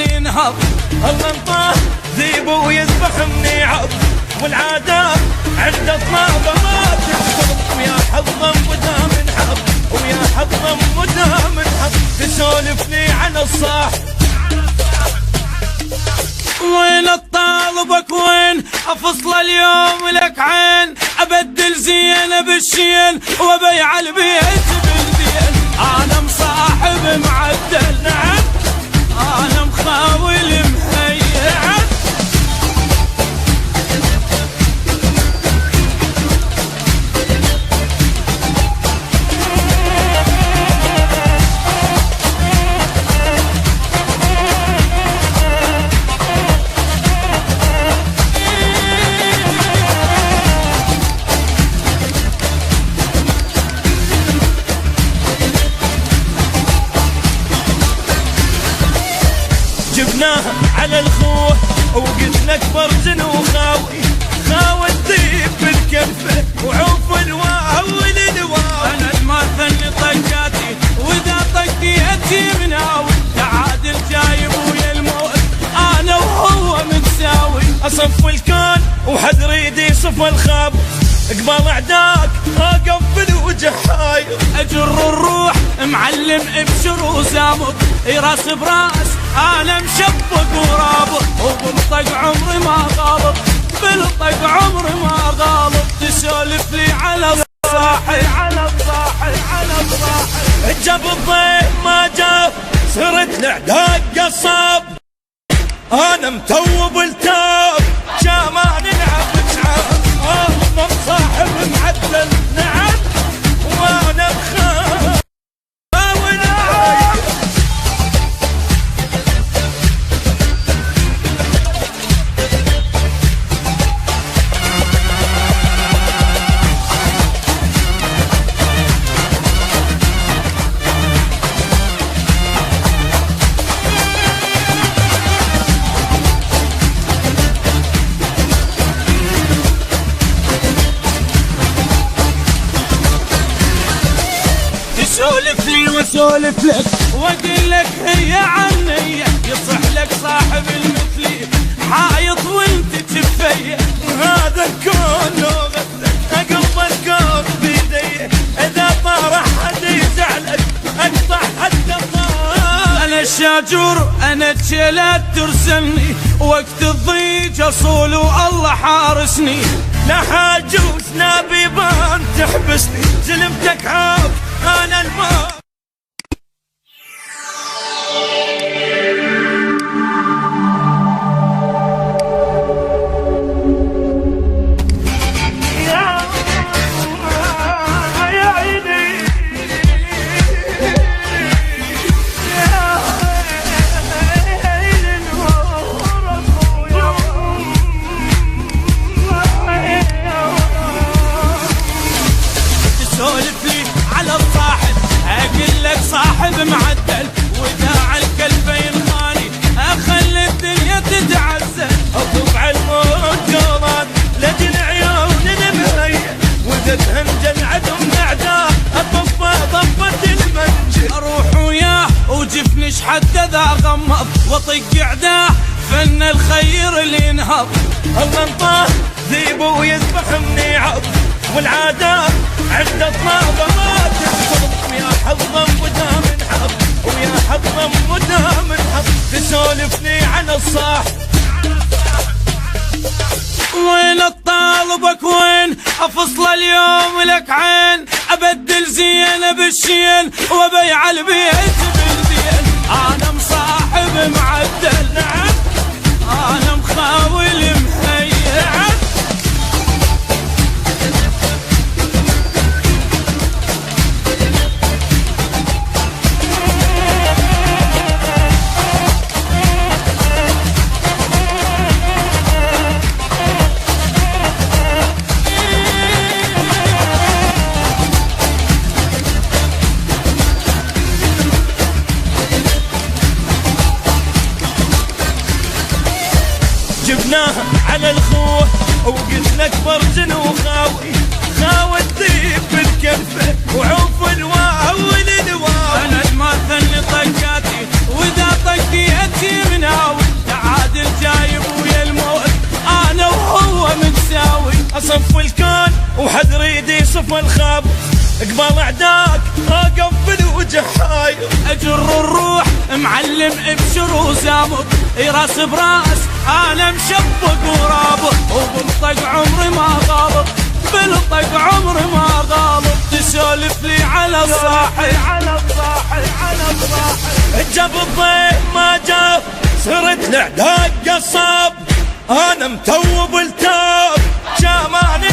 اللي ينهض. الله انطاه ذيب ويذبح منيعب، والعادات عند الطابة ما تنقض. ويا حظا مدام انحب، ويا حظا مدام انحب، تسولف لي عن الصاح. وين الطالبك وين افصل اليوم لك عين، ابدل زين بالشين وبيع البيت بالدين. انا مصاحب معدل، نعم انا مخاول مهيئ، نعم جبناها على الخوه وقلت لك برزن وخاوي، خاوي الذيب بالكفه وعوف الواو والواو. انا الماثل طقاتي واذا طقيتي مناوي، تعادل جايب ويا الموت انا وهو متساوي. اصف الكون وحد ريدي صف الخاب، قبال اعداك اقف بالوجه حاير. اجر الروح معلم ابشر وزامط، راس براس انا مشبق ورابط، وبالطق عمري ما غالط، بالطق عمري ما غالط. تسولف لي على الصاحي، على الصاحي، على الصاحي. جاب الضيف ما جاب، صرت الاعداء قصاب. انا متوب التاب، شامان نلعب نعم. الله صاحب معدل، نعم وانا بخاف ونعم. سولف لي وسولف لك واقول لك هي عني، يصح لك صاحب المثلي حايط وانت جفيه. هذا الكون لغتك اقلب الكون بيدي، اذا طار حد يزعلك اقطع حتى الطار. انا الشاجور انا الجلاد ترسلني، وقت الضيج اصول والله حارسني. لا حاجوز نبيبان تحبسني، زلمتك عاف انا الماء. تسولف لي على الصاحب اقول لك صاحب معدل، واذا عالكلبين خاني اخلي الدنيا تتعزل. اطبع الموت قولان لجل عيون المهية، واذا تهمجن عدو من اعداء اطفى طفة المنجل. اروح وياه وجفني شحد ذا غمض، واطق اعداه فن الخير اللي ينهض. الله انطاه ذيب ويذبح منيعب، والعادات عند الطابة ما تنقض. ويا حظا مدام انحب، ويا حظا مدام انحب، تسولف لي عن الصاح. وين الطالبك وين افصل اليوم لك عين، ابدل زين بالشين وبيع البيت بالدين. انا مصاحب معدل، نعم انا مخاول مهيئ، نعم جبناها على الخوه وقلت لك برزن وخاوي، خاوي الذيب بالكفه وعوف الواو والواو. انا الماثل طقاتي واذا طقيتي منها ينصف الخاب قبل اعداك اقف بالوجه حاير. اجر الروح معلم ابشر وزامك راس براس انا مشبق ورابط وبالطق عمري ما غالط بالطق عمري ما غالط. تسولف لي على الصاحي على الصاحي على الصاحي جاب الضيف ما جاب صرت الاعداء قصاب انا متوب التاب جاماني